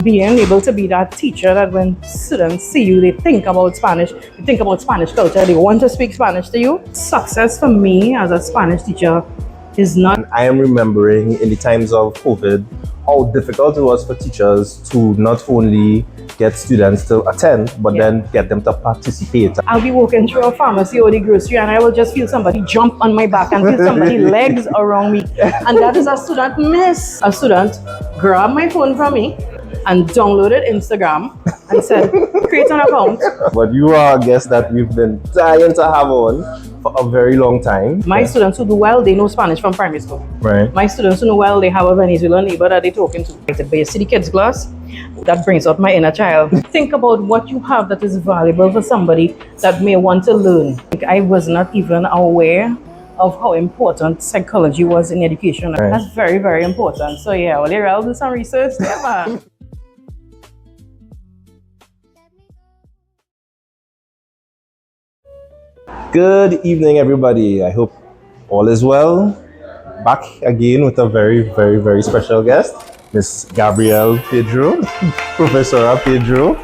Being able to be that teacher that when students see you, they think about Spanish, they think about Spanish culture, they want to speak Spanish to you. Success for me as a Spanish teacher is not. I am remembering in the times of COVID how difficult it was for teachers to not only get students to attend, but then get them to participate. I'll be walking through a pharmacy or the grocery and I will just feel somebody jump on my back and feel somebody's legs around me. And that is a student miss. A student grabbed my phone from me and downloaded Instagram and said, create an account. But you are a guest that we've been dying to have on for a very long time. My students who do well, they know Spanish from primary school. Right. My students who know well, they have a Venezuelan neighbor that they're talking to. But you see the kids class, that brings out my inner child. Think about what you have that is valuable for somebody that may want to learn. I was not even aware of how important psychology was in education. Right. That's very, very important. So yeah, well, I'll do some research there, man. Good evening, everybody. I hope all is well. Back again with a very, very, very special guest, Miss Gabrielle Pedro, Professor Pedro.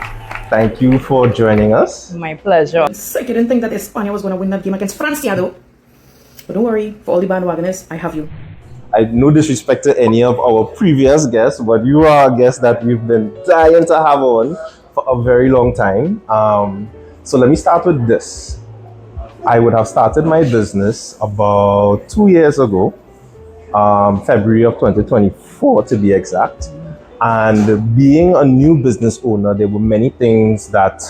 Thank you for joining us. My pleasure. So I didn't think that España was going to win that game against Francia, though. But don't worry, for all the bandwagoners, I have you. I no disrespect to any of our previous guests, but you are a guest that we've been dying to have on for a very long time. So let me start with this. I would have started my business about 2 years ago, February of 2024 to be exact. And being a new business owner, there were many things that,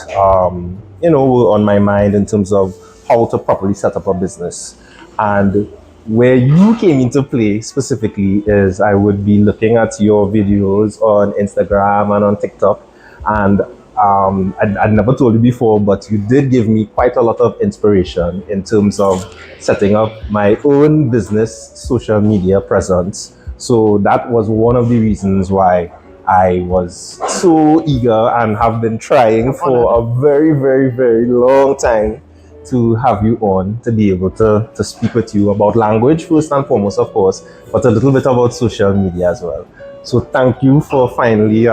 were on my mind in terms of how to properly set up a business. And where you came into play specifically is I would be looking at your videos on Instagram and on TikTok. And I'd never told you before, but you did give me quite a lot of inspiration in terms of setting up my own business social media presence. So that was one of the reasons why I was so eager and have been trying for a very, very, very long time to have you on, to be able to speak with you about language first and foremost, of course, but a little bit about social media as well. So thank you for finally...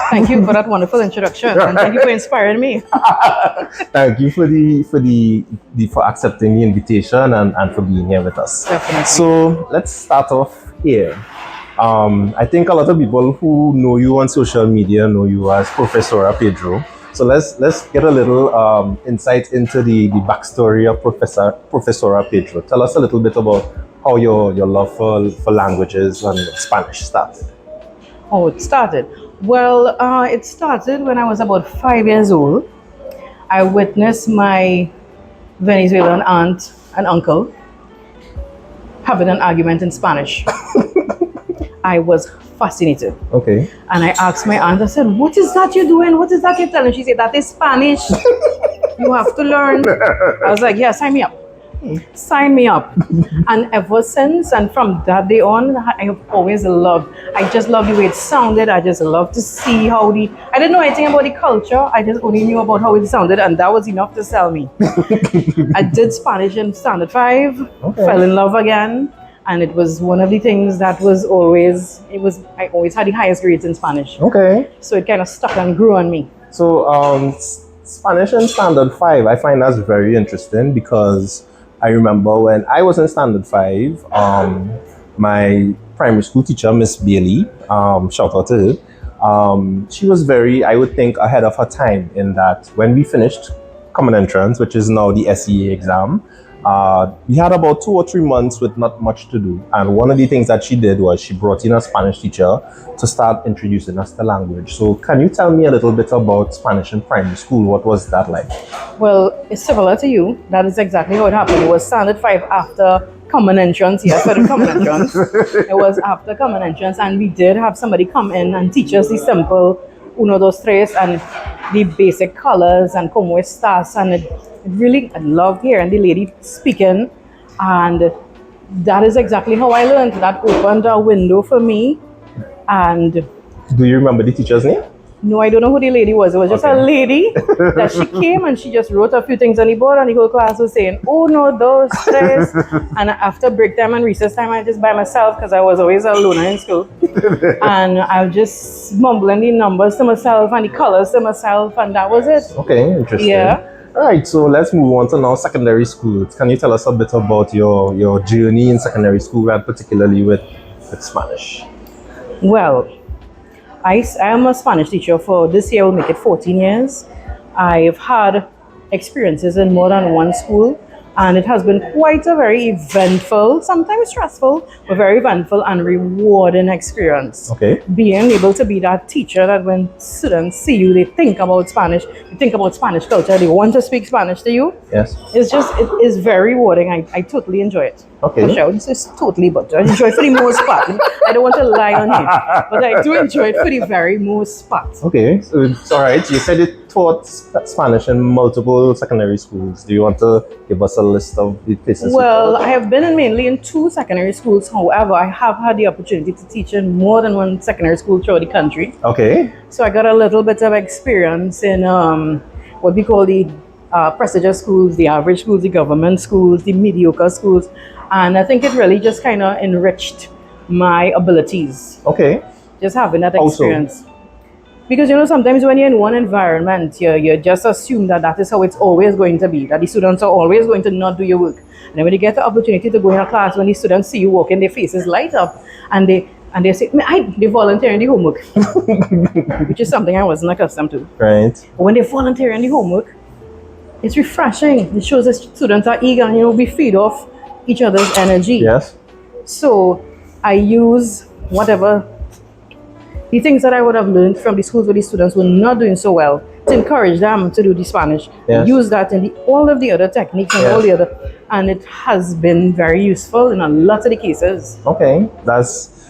Thank you for that wonderful introduction, and thank you for inspiring me. Thank you for accepting the invitation and for being here with us. Definitely. So let's start off here. I think a lot of people who know you on social media know you as Professor Pedro. So let's get a little insight into the backstory of Professor Pedro. Tell us a little bit about how your love for languages and Spanish started. Oh, it started. Well, it started when I was about 5 years old. I witnessed my Venezuelan aunt and uncle having an argument in Spanish. I was fascinated. Okay. And I asked my aunt, I said, what is that you're doing? What is that you're telling? She said, that is Spanish. You have to learn. I was like, yeah, sign me up. Sign me up. And ever since, and from that day on, I have always loved, I just love the way it sounded. I just love to see how I didn't know anything about the culture. I just only knew about how it sounded, and that was enough to sell me. I did Spanish in Standard 5, fell in love again. And it was one of the things that was always, I always had the highest grades in Spanish. Okay. So it kind of stuck and grew on me. So Spanish in Standard 5, I find that's very interesting because I remember when I was in Standard 5, my primary school teacher, Miss Bailey, shout out to her, she was very, I would think, ahead of her time in that when we finished Common Entrance, which is now the SEA exam, we had about 2 or 3 months with not much to do. And one of the things that she did was she brought in a Spanish teacher to start introducing us to language. So can you tell me a little bit about Spanish in primary school? What was that like? Well, it's similar to you. That is exactly how it happened. It was Standard 5 after Common Entrance. Yes, for the Common Entrance. It was after Common Entrance, and we did have somebody come in and teach us the simple uno, dos, tres, and the basic colors and como estas, and it really, I loved hearing the lady speaking, and that is exactly how I learned. That opened a window for me. And do you remember the teacher's name? No, I don't know who the lady was. It was just a Okay. lady that she came and she just wrote a few things on the board, and the whole class was saying, "Oh no, dos, tres." And after break time and recess time, I just by myself because I was always a loner in school, and I was just mumbling the numbers to myself and the colors to myself, and that was it. Okay, interesting. Yeah. All right, so let's move on to now secondary schools. Can you tell us a bit about your journey in secondary school, and particularly with Spanish? Well, I am a Spanish teacher for this year, will make it 14 years. I've had experiences in more than one school, and it has been quite a very eventful, sometimes stressful, but very eventful and rewarding experience. Okay. Being able to be that teacher that when students see you, they think about Spanish, they think about Spanish culture, they want to speak Spanish to you. Yes. It is very rewarding. I totally enjoy it. Okay. For sure. It's totally, but I enjoy it for the most part. I don't want to lie on here, but I do enjoy it for the very most part. Okay, so it's all right. You said you taught Spanish in multiple secondary schools. Do you want to give us a list of the places? Well, I have been mainly in 2 secondary schools. However, I have had the opportunity to teach in more than one secondary school throughout the country. Okay. So I got a little bit of experience in what we call the prestigious schools, the average schools, the government schools, the mediocre schools. And I think it really just kind of enriched my abilities, Okay. just having that How so? experience. Because, sometimes when you're in one environment, you just assume that that is how it's always going to be, that the students are always going to not do your work. And then when you get the opportunity to go in a class, when the students see you walking, their faces light up, and they say, they volunteer in the homework, which is something I wasn't accustomed to. Right. But when they volunteer in the homework, it's refreshing. It shows that students are eager, and we feed off each other's energy. Yes. So I use whatever the things that I would have learned from the schools where the students were not doing so well to encourage them to do the Spanish. Yes. Use that in all of the other techniques and all the other, and it has been very useful in a lot of the cases. Okay. That's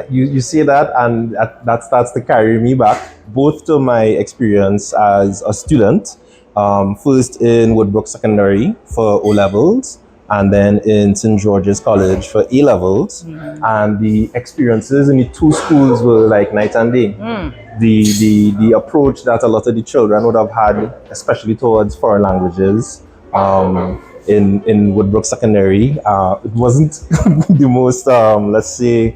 you say that, and that starts to carry me back both to my experience as a student. First in Woodbrook Secondary for O levels, and then in St. George's College for A levels. And the experiences in the 2 schools were like night and day. The approach that a lot of the children would have had, especially towards foreign languages, in Woodbrook Secondary, it wasn't the most, let's say,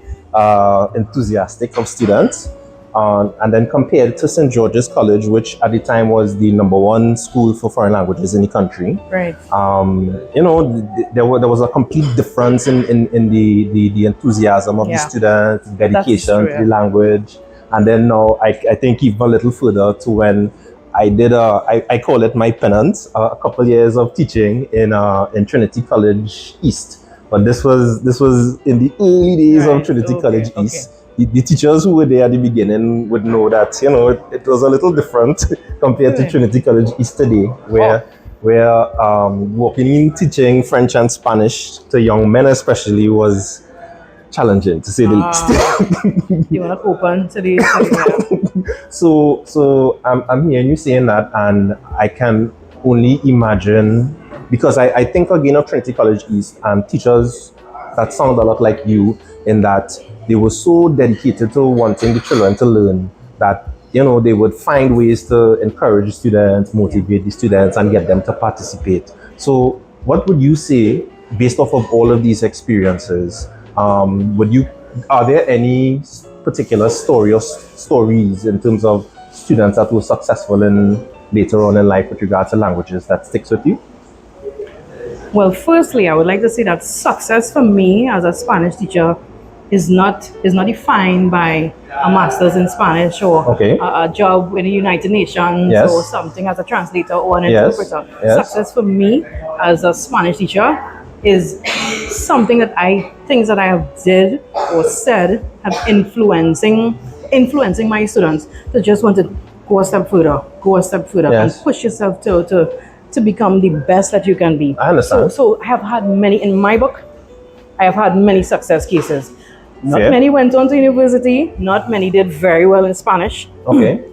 enthusiastic of students. And then compared to St. George's College, which at the time was the #1 school for foreign languages in the country. Right. There was a complete difference in the enthusiasm of the students, dedication to the language. And then now I think even a little further to when I did I call it my penance, a couple years of teaching in Trinity College East. But this was in the early days of Trinity College East. The teachers who were there at the beginning would know that it was a little different compared to Trinity College East today, where walking in teaching French and Spanish to young men especially was challenging, to say the least. You want to open to the So I'm hearing you saying that, and I can only imagine, because I think again of Trinity College East and teachers that sound a lot like you in that they were so dedicated to wanting the children to learn that they would find ways to encourage students, motivate the students, and get them to participate. So what would you say, based off of all of these experiences, are there any particular stories in terms of students that were successful in later on in life with regards to languages that sticks with you? Well, firstly, I would like to say that success for me as a Spanish teacher is not defined by a master's in Spanish or a job with the United Nations or something as a translator or an interpreter. Success for me as a Spanish teacher is things that I have did or said have influencing my students to just want to go a step further and push yourself to become the best that you can be. I understand. So I have had many, in my book, I have had many success cases. Not many went on to university, not many did very well in Spanish. Okay.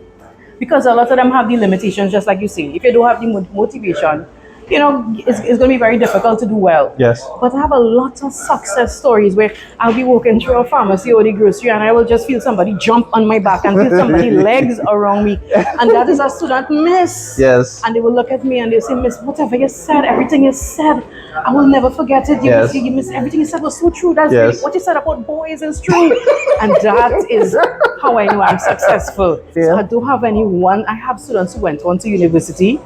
Because a lot of them have the limitations, just like you say. If you don't have the motivation, it's going to be very difficult to do well. Yes. But I have a lot of success stories where I'll be walking through a pharmacy or the grocery and I will just feel somebody jump on my back and feel somebody's legs around me. And that is a student, Miss. Yes. And they will look at me and they'll say, Miss, whatever you said, everything you said, I will never forget it. Yes. Miss, everything you said was so true. That's Yes. really, what you said about boys is true. And that is how I know I'm successful. Yeah. So I don't have anyone. I have students who went on to university.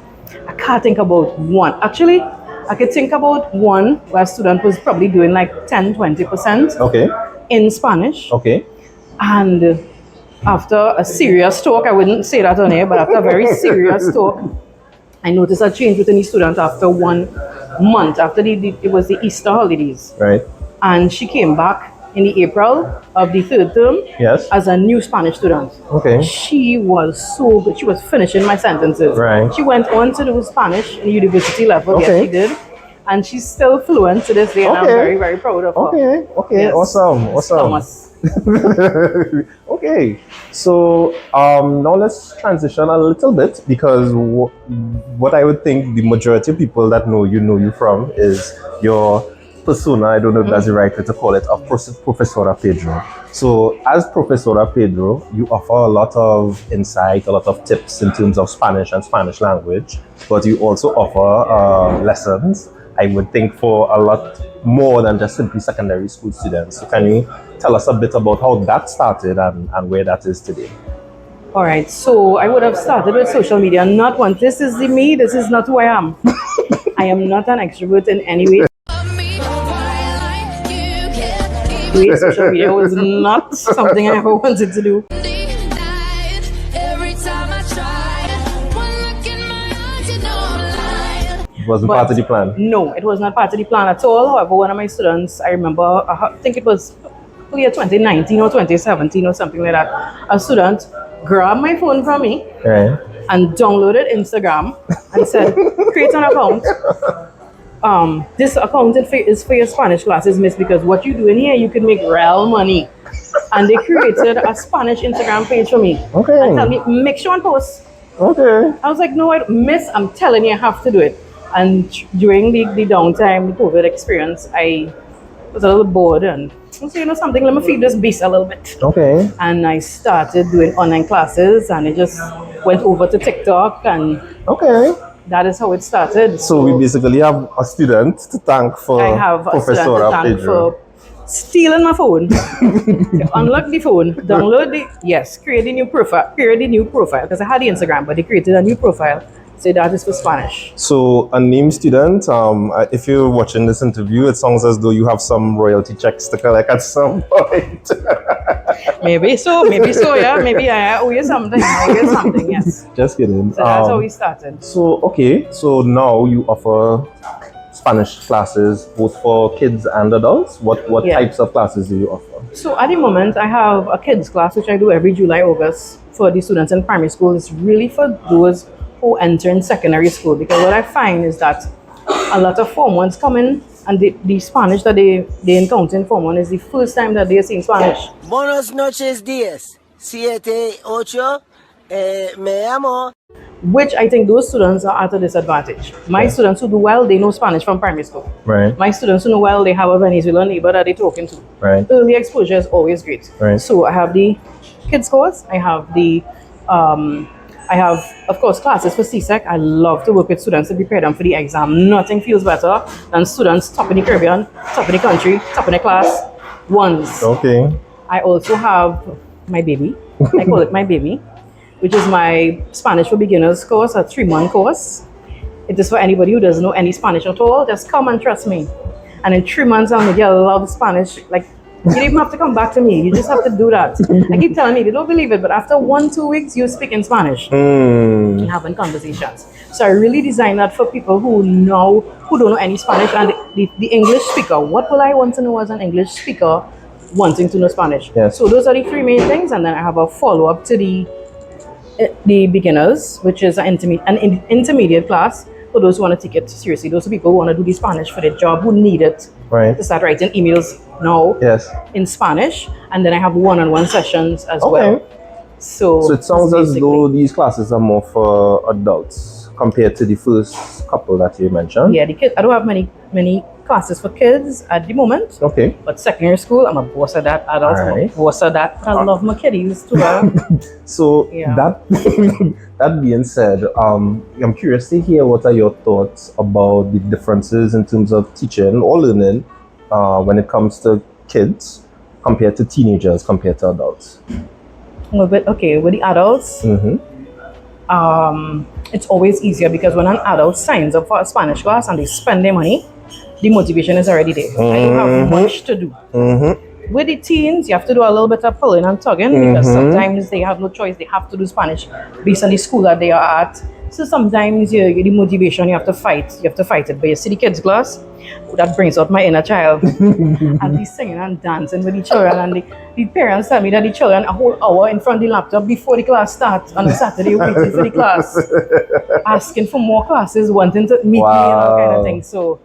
I can't think about one. Actually, I could think about one where a student was probably doing like 10-20% Okay. in Spanish. Okay. And after a serious talk, I wouldn't say that on air, but after a very serious talk, I noticed a change within the student after 1 month, after it was the Easter holidays. Right. And she came back in the April of the third term Yes. as a new Spanish student. Okay. She was so good. She was finishing my sentences. Right. She went on to do Spanish in university level. Okay. Yes, she did. And she's still fluent to this day, and I'm Okay. very, very proud of her. Okay. Okay. Yes. Awesome. Thomas. Okay, so now let's transition a little bit because what I would think the majority of people that know you from is your persona. I don't know if that's the right way to call it, of Professora Pedro. So as Professora Pedro, you offer a lot of insight, a lot of tips in terms of Spanish and Spanish language, but you also offer lessons, I would think, for a lot more than just simply secondary school students. So can you tell us a bit about how that started and where that is today? All right, so I would have started with social media. Not one. This is the me. This is not who I am. I am not an extrovert in any way. Social media was not something I ever wanted to do. It wasn't part of the plan. No, it was not part of the plan at all. However, one of my students, I remember, I think it was year 2019 or 2017 or something like that, a student grabbed my phone from me Right. and downloaded Instagram and said, create an account. This account is for your Spanish classes, miss, because what you do in here, you can make real money. And they created a Spanish Instagram page for me. Okay. And tell me, make sure and post. Okay. I was like, no, miss, I'm telling you, I have to do it. And during the downtime, the COVID experience, I was a little bored and I was, something, let me feed this beast a little bit. Okay. And I started doing online classes and it just went over to TikTok and Okay. that is how it started. So we basically have a student to thank for I have a student to Professora thank Pedro. for stealing my phone. Unlock the phone, download create a new profile, because I had the Instagram, but they created a new profile. So that is for Spanish. So a named student, if you're watching this interview, it sounds as though you have some royalty checks to collect at some point. Maybe so, yeah. Maybe I owe you something. Yes. Just kidding. So that's how we started. So now you offer Spanish classes both for kids and adults. What Yeah. types of classes do you offer? So at the moment, I have a kids class, which I do every July, August for the students in primary school. It's really for those who enter in secondary school, because what I find is that a lot of Form 1s come in and the Spanish that they encounter in Form 1 is the first time that they're seeing Spanish. Buenos noches, días. 7, 8, me llamo. Which I think those students are at a disadvantage. My students who do well, they know Spanish from primary school. Right. My students who know well, they have a Venezuelan neighbor that they're talking to. Right. Early exposure is always great. Right. So I have the kids course. I have, of course, classes for CSEC. I love to work with students to prepare them for the exam. Nothing feels better than students top in the Caribbean, top in the country, top in the class, ones. Okay. I also have my baby. I call it my baby, which is my Spanish for Beginners course, a 3-month course. It is for anybody who doesn't know any Spanish at all. Just come and trust me. And in 3 months, I'll make you love Spanish. Like, you don't even have to come back to me. You just have to do that. I keep telling me, they don't believe it, but after 1-2 weeks, you speak in Spanish. Mm. Having conversations. So I really designed that for people who don't know any Spanish, and the English speaker. What will I want to know as an English speaker wanting to know Spanish? Yes. So those are the 3 main things, and then I have a follow-up to the beginners, which is an intermediate class for those who want to take it seriously. Those people who want to do the Spanish for their job, who need it Right. to start writing emails now Yes. in Spanish. And then I have one-on-one sessions as Okay. well. So So it sounds as basically- though these classes are more for adults compared to the first couple that you mentioned? Yeah, the kids. I don't have many classes for kids at the moment. Okay. But secondary school, I'm a boss of that. Adults, I'm a Alright. boss of that. I love my kiddies too. So Yeah. that that being said, I'm curious to hear what are your thoughts about the differences in terms of teaching or learning when it comes to kids compared to teenagers compared to adults. Well, but okay, with the adults, it's always easier because when an adult signs up for a Spanish class and they spend their money, the motivation is already there. I don't have much to do. With the teens, you have to do a little bit of pulling and tugging because sometimes they have no choice. They have to do Spanish based on the school that they are at. So sometimes the motivation you have to fight. You have to fight it. But you see the kids' class, that brings out my inner child. And they singing and dancing with the children. And the parents tell me that the children a whole hour in front of the laptop before the class starts on a Saturday waiting for the class, asking for more classes, wanting to meet me and all kind of things. So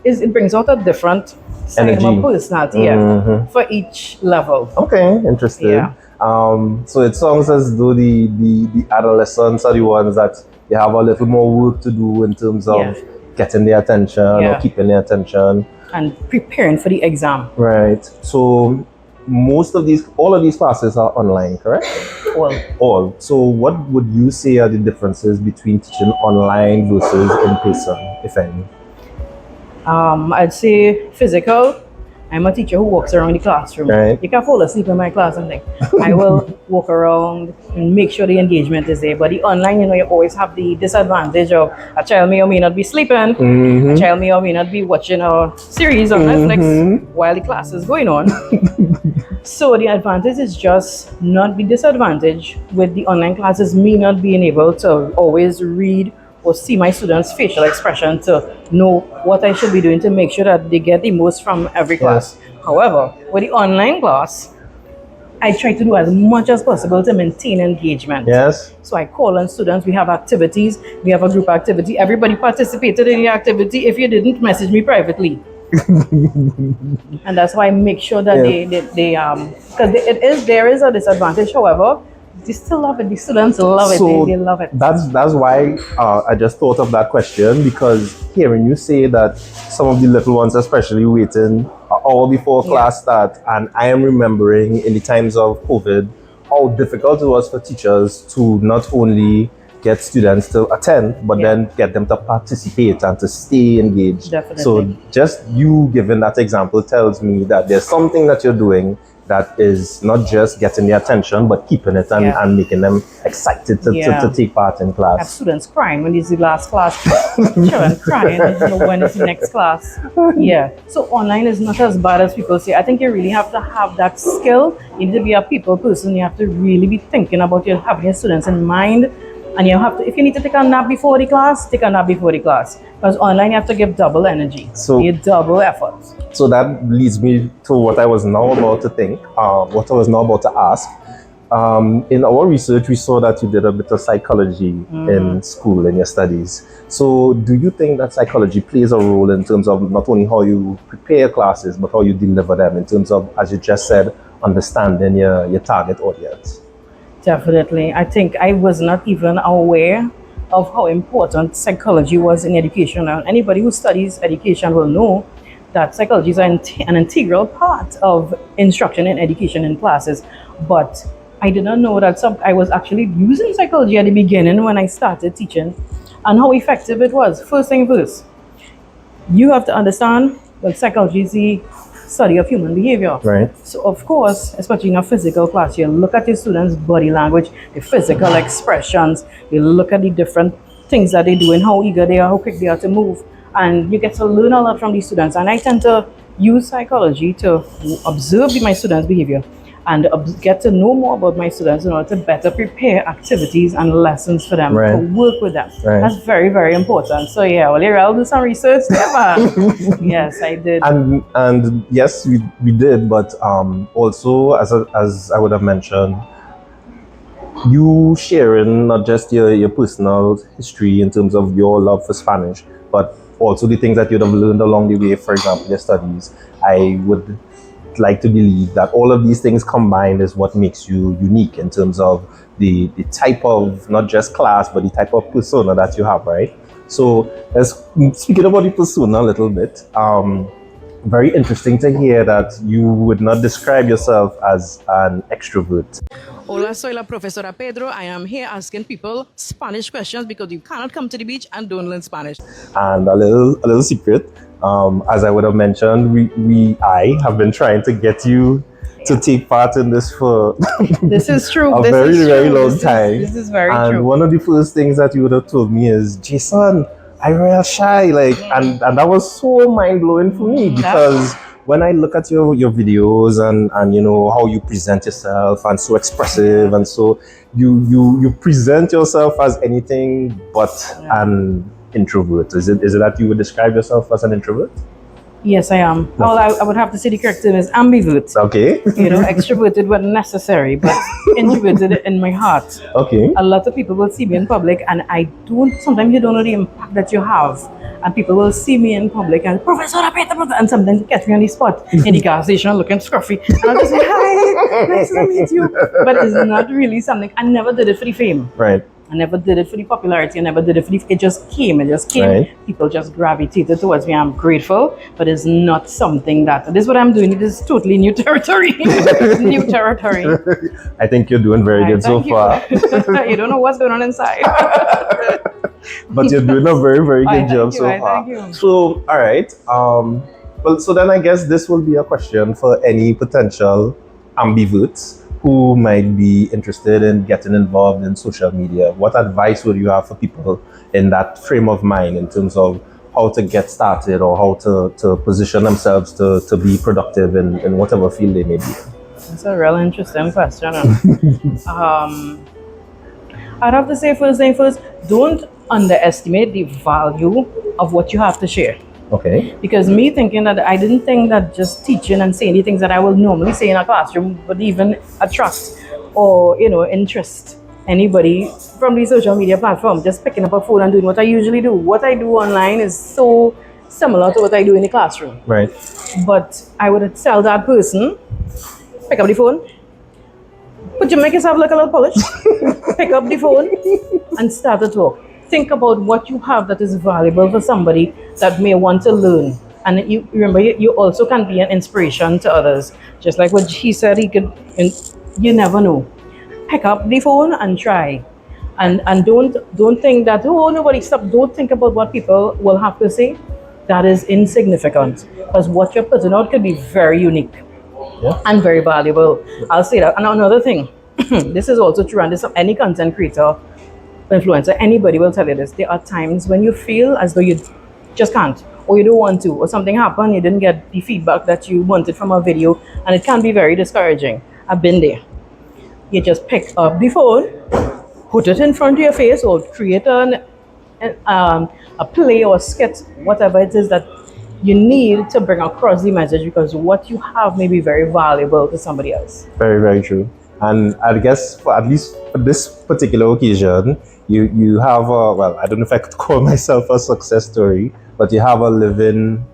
it brings out a different side of my personality for each level. Okay, interesting. Yeah. So it sounds as though the adolescents are the ones that they have a little more work to do in terms of getting their attention or keeping their attention. And preparing for the exam. Right. So all of these classes are online, correct? All. So what would you say are the differences between teaching online versus in person, if any? I'd say physical. I'm a teacher who walks around the classroom. Right. You can fall asleep in my class and things. I will walk around and make sure the engagement is there. But the online, you always have the disadvantage of a child may or may not be sleeping. A child may or may not be watching a series on Netflix while the class is going on. So the advantage is just not the disadvantage with the online classes, me not being able to always read or see my students' facial expression to know what I should be doing to make sure that they get the most from every class. However, with the online class, I try to do as much as possible to maintain engagement. Yes. So I call on students, we have activities, we have a group activity, everybody participated in the activity. If you didn't, message me privately. And that's why I make sure that they because there is a disadvantage, however, they still love it. The students love it. They love it. That's why I just thought of that question, because hearing you say that some of the little ones, especially waiting an hour before class start, and I am remembering in the times of COVID how difficult it was for teachers to not only get students to attend, but then get them to participate and to stay engaged. Definitely. So just you giving that example tells me that there's something that you're doing that is not just getting their attention, but keeping it and making them excited to take part in class. I have students crying when it's the last class. Children crying, I don't know when it's the next class. Yeah. So online is not as bad as people say. I think you really have to have that skill. You need to be a people person. You have to really be thinking about having your students in mind. And you have to, if you need to take a nap before the class, take a nap before the class. Because online you have to give double energy. So you double effort. So that leads me to what I was now about to think, what I was now about to ask. In our research, we saw that you did a bit of psychology in school, in your studies. So do you think that psychology plays a role in terms of not only how you prepare classes, but how you deliver them in terms of, as you just said, understanding your target audience? Definitely. I think I was not even aware of how important psychology was in education. And anybody who studies education will know that psychology is an integral part of instruction and education in classes. But I did not know that I was actually using psychology at the beginning when I started teaching, and how effective it was. First thing first, you have to understand that psychology is the study of human behavior. Right. So of course, especially in a physical class, you look at your students' body language, the physical expressions, you look at the different things that they do and how eager they are, how quick they are to move. And you get to learn a lot from these students. And I tend to use psychology to observe my students' behavior and get to know more about my students in order to better prepare activities and lessons for them, to work with them. That's very, very important. So yeah, well, I'll do some research there, man. Yes, I did. And yes, we did, but also, as I would have mentioned, you sharing not just your personal history in terms of your love for Spanish, but also the things that you'd have learned along the way, for example, your studies. I would would like to believe that all of these things combined is what makes you unique in terms of the type of, not just class, but the type of persona that you have, right? So speaking about the persona a little bit, very interesting to hear that you would not describe yourself as an extrovert. Hola, soy la profesora Pedro. I am here asking people Spanish questions because you cannot come to the beach and don't learn Spanish. And a little secret, as I would have mentioned, I have been trying to get you to take part in this for This is true. a This very, is very true. long time. This is very and true. one of the first things that you would have told me is, Jason, I'm real shy. Like, and that was so mind blowing for me because when I look at your videos and you know how you present yourself and so expressive and so you present yourself as anything but an introvert. Is it that you would describe yourself as an introvert? Yes, I am. Well, I would have to say the correct term is ambivert. Okay. You know, extroverted when necessary, but introverted in my heart. Okay. A lot of people will see me in public, and sometimes you don't know the impact that you have. And people will see me in public and, Professor Pedro, and sometimes catch me on the spot in the gas station looking scruffy. And I'll just say, hi, nice to meet you. But it's not really something, I never did it for the fame. Right. I never did it for the popularity. I never did it for it just came. Right. People just gravitated towards me. I'm grateful, but it's not something that, this is what I'm doing. It is totally new territory. It's new territory. I think you're doing very good so far. You don't know what's going on inside. But you're doing a very, very good job so far. Thank you. So, all right. Well, so then I guess this will be a question for any potential ambiverts who might be interested in getting involved in social media. What advice would you have for people in that frame of mind in terms of how to get started or how to position themselves to be productive in whatever field they may be in? That's a real interesting question. I'd have to say first thing first, don't underestimate the value of what you have to share. Okay. Because me thinking that I didn't think that just teaching and saying the things that I will normally say in a classroom would even attract or, you know, interest anybody from the social media platform. Just picking up a phone and doing what I usually do. What I do online is so similar to what I do in the classroom. Right. But I would tell that person, pick up the phone, make yourself look a little polished, pick up the phone and start to talk. Think about what you have that is valuable for somebody that may want to learn. And you remember, you also can be an inspiration to others. Just like what he said, you never know. Pick up the phone and try. And don't think that, oh, nobody stop. Don't think about what people will have to say. That is insignificant. Because what you're putting out could be very unique and very valuable. I'll say that. And another thing, this is also true, and this any content creator, influencer, anybody will tell you this. There are times when you feel as though you just can't, or you don't want to, or something happened, you didn't get the feedback that you wanted from a video, and it can be very discouraging. I've been there. You just pick up the phone, put it in front of your face, or create a play or skit, whatever it is that you need to bring across the message, because what you have may be very valuable to somebody else. Very, very true. And I guess at least for this particular occasion, you have a, well, I don't know if I could call myself a success story, but you have a living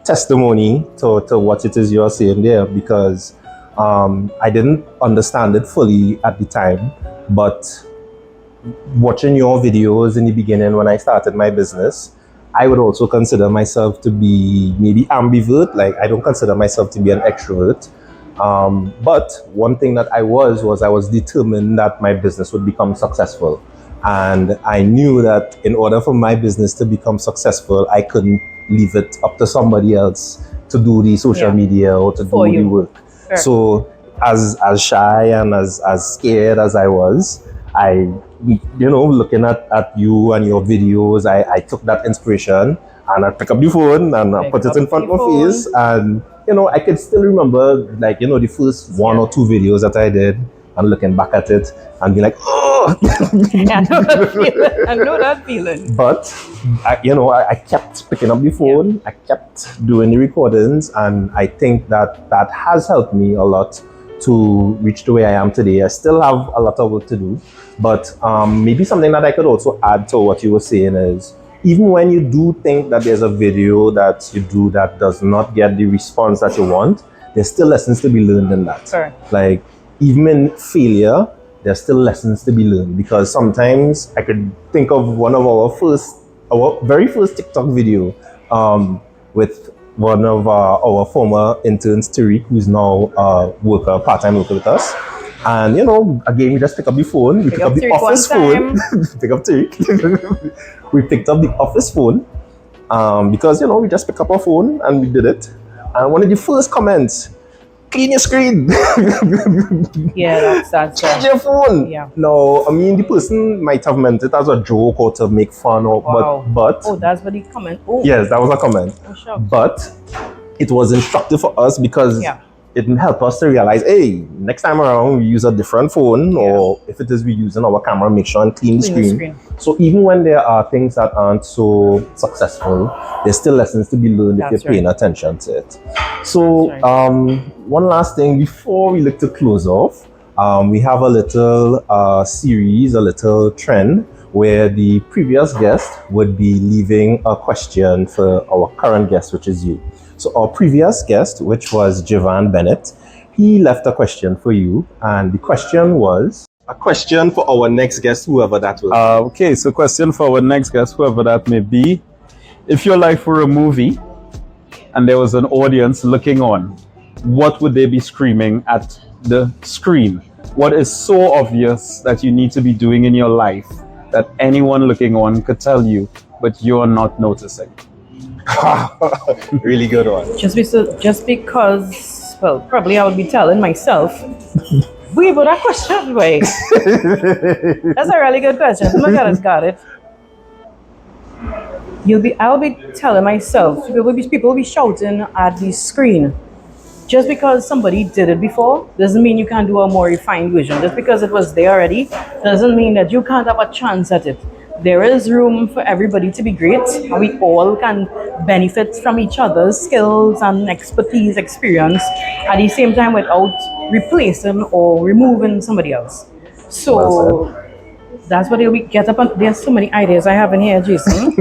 testimony to what it is you're saying there, because I didn't understand it fully at the time, but watching your videos in the beginning when I started my business, I would also consider myself to be maybe ambivert. Like, I don't consider myself to be an extrovert. But one thing that I was determined that my business would become successful. And I knew that in order for my business to become successful, I couldn't leave it up to somebody else to do the social media or to do the work. Sure. So as shy and as scared as I was, looking at you and your videos, I took that inspiration and I picked up the phone and I put it in front of my face. And, I could still remember, the first one or two videos that I did, and looking back at it and be like, oh! I know that feeling. I know that feeling. But, I kept picking up the phone. Yeah. I kept doing the recordings. And I think that has helped me a lot to reach the way I am today. I still have a lot of work to do. But maybe something that I could also add to what you were saying is, even when you do think that there's a video that you do that does not get the response that you want, there's still lessons to be learned in that. Correct. Like, even in failure, there's still lessons to be learned, because sometimes I could think of one of our very first TikTok video with one of our former interns, Tariq, who's now part-time worker with us. And again, we just pick up the phone, we pick up the office phone, pick up Tariq. We picked up the office phone because we just pick up our phone and we did it. And one of the first comments, clean your screen. Yeah, that's Change your phone. Yeah. No, I mean, the person might have meant it as a joke or to make fun, or Wow. but Oh, that's what he comment. Oh, yes, that was a comment. I'm shocked. But it was instructive for us because it helped us to realize, hey, next time around we use a different phone, or if it is we using our camera, make sure and clean the screen. So even when there are things that aren't so successful, there's still lessons to be learned if you're paying attention to it. So one last thing before we look to close off, we have a little series, a little trend where the previous guest would be leaving a question for our current guest, which is you. So our previous guest, which was Javan Bennett, he left a question for you, and the question was a question for our next guest, whoever that will be. Okay, so question for our next guest, whoever that may be. If your life were a movie and there was an audience looking on, what would they be screaming at the screen? What is so obvious that you need to be doing in your life that anyone looking on could tell you, but you're not noticing? Really good one. Just because, well, probably I would be telling myself, wait, but that question, wait. That's a really good question. Oh my God, I got it. I'll be telling myself, people will be shouting at the screen. Just because somebody did it before doesn't mean you can't do a more refined version. Just because it was there already doesn't mean that you can't have a chance at it. There is room for everybody to be great, and we all can benefit from each other's skills and expertise, experience, at the same time without replacing or removing somebody else. So that's what it'll be. Get up, and there's so many ideas I have in here, Jason.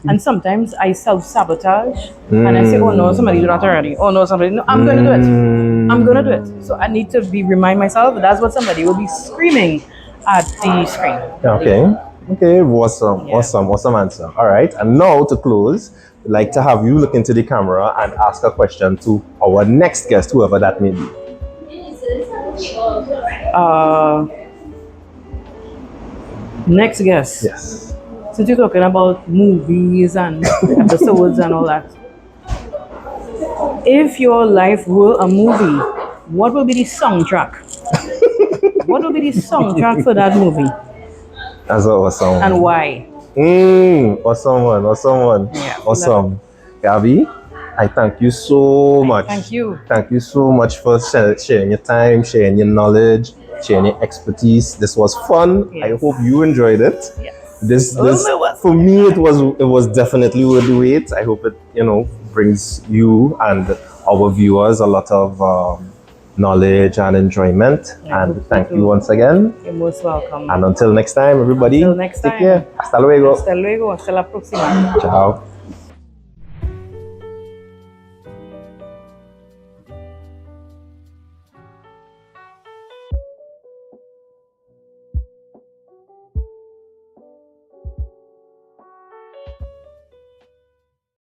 And sometimes I self-sabotage and I say, oh no, somebody do that already. Oh no, somebody, no, I'm going to do it. I'm going to do it. So I need to remind myself that's what somebody will be screaming at the screen. Okay, awesome answer. All right, and now to close, I'd like to have you look into the camera and ask a question to our next guest, whoever that may be. Next guest. Yes. Since you're talking about movies and episodes and all that, if your life were a movie, what would be the soundtrack? What would be the soundtrack for that movie? That's awesome. And why? Awesome one. Yeah, awesome. Gabby, I thank you so much. Thank you. Thank you so much for sharing your time, sharing your knowledge, sharing your expertise. This was fun. Yes. I hope you enjoyed it. Yes. This for me it was definitely worth the wait. I hope it brings you and our viewers a lot of knowledge and enjoyment. And thank you once again. You're most welcome. And until next time, everybody. Until next time. Take care. Hasta luego. Hasta luego. Hasta la próxima. Ciao.